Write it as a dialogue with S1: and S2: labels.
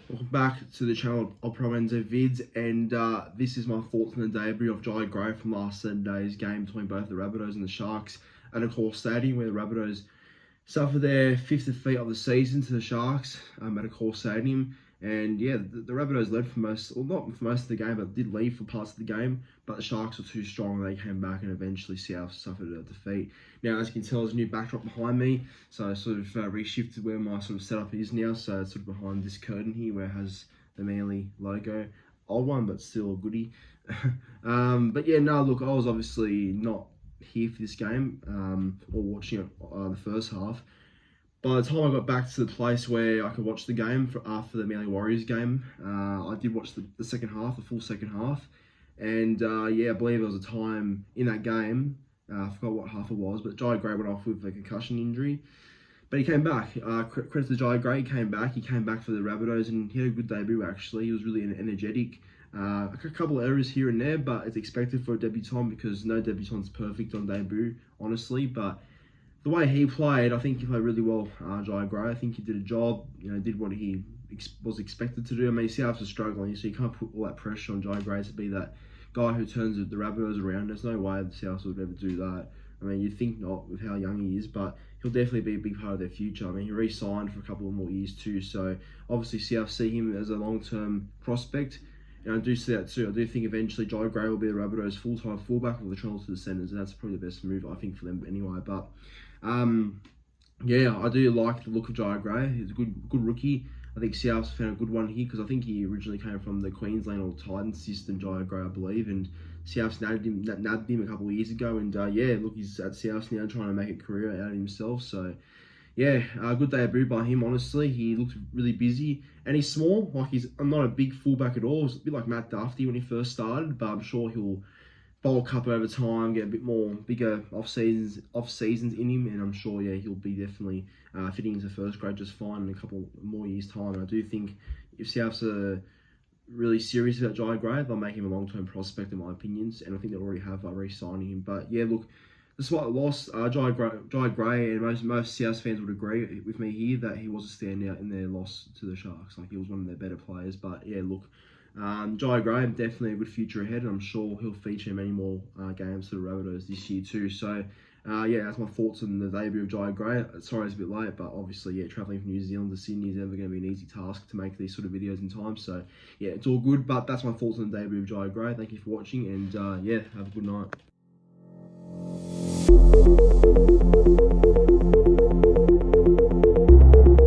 S1: Welcome back to the channel of Promenzo Vids, and this is my thoughts on the debut of Jye Gray from last Saturday's game between both the Rabbitohs and the Sharks at Accor Stadium, where the Rabbitohs suffered their 5th defeat of the season to the Sharks at Accor Stadium. And yeah, the Rabbitohs led for most, well, not for most of the game, but did lead for parts of the game. But the Sharks were too strong, and they came back, and eventually South suffered a defeat. Now, as you can tell, there's a new backdrop behind me, so I sort of reshifted where my sort of setup is now. So it's sort of behind this curtain here, where it has the Manly logo, old one, but still a goodie. But yeah, no, look, I was obviously not here for this game or watching it the first half. By the time I got back to the place where I could watch the game after the Manly Warriors game, I did watch the second half, the full second half. And yeah, I believe there was a time in that game, I forgot what half it was, but Jye Gray went off with a concussion injury. But he came back. Credit to Jye Gray, he came back for the Rabbitohs, and he had a good debut actually. He was really energetic. A couple of errors here and there, but it's expected for a debutant because no debutant's perfect on debut, honestly. But the way he played, I think he played really well, Jye Gray. I think he did a job, did what he was expected to do. I mean, Souths are struggling, so you can't put all that pressure on Jye Gray to be that guy who turns the Rabbitohs around. There's no way the Souths would ever do that. I mean, you'd think not with how young he is, but he'll definitely be a big part of their future. I mean, he re-signed for a couple of more years too, so obviously Souths see him as a long-term prospect. And I do see that too. I do think eventually Jye Gray will be the Rabbitohs' full-time fullback with the Cronulla to the centres, and that's probably the best move, I think, for them anyway. But yeah, I do like the look of Jye Gray. He's a good rookie. I think Souths found a good one here because I think he originally came from the Queensland or Titans system, Jye Gray, I believe, and Souths nabbed him a couple of years ago. And yeah, look, he's at Souths now trying to make a career out of himself. So yeah, good debut by him, honestly. He looked really busy, and he's small. Like, I'm not a big fullback at all. He's a bit like Matt Duffy when he first started, but I'm sure he'll bulk up over time, get a bit more bigger off seasons in him, and I'm sure, yeah, he'll be definitely fitting into first grade just fine in a couple more years' time. And I do think if Souths are really serious about Jye Gray, they'll make him a long-term prospect, in my opinions, and I think they already have by re-signing him. But yeah, look, despite the loss, Jye Gray and most Souths fans would agree with me here that he was a standout in their loss to the Sharks. Like, he was one of their better players. But yeah, look, Jye Gray, definitely a good future ahead, and I'm sure he'll feature in many more games for the Rabbitohs this year too. So yeah, that's my thoughts on the debut of Jye Gray. Sorry it's a bit late, but obviously, yeah, travelling from New Zealand to Sydney is never going to be an easy task to make these sort of videos in time. So yeah, it's all good, but that's my thoughts on the debut of Jye Gray. Thank you for watching, and yeah, have a good night.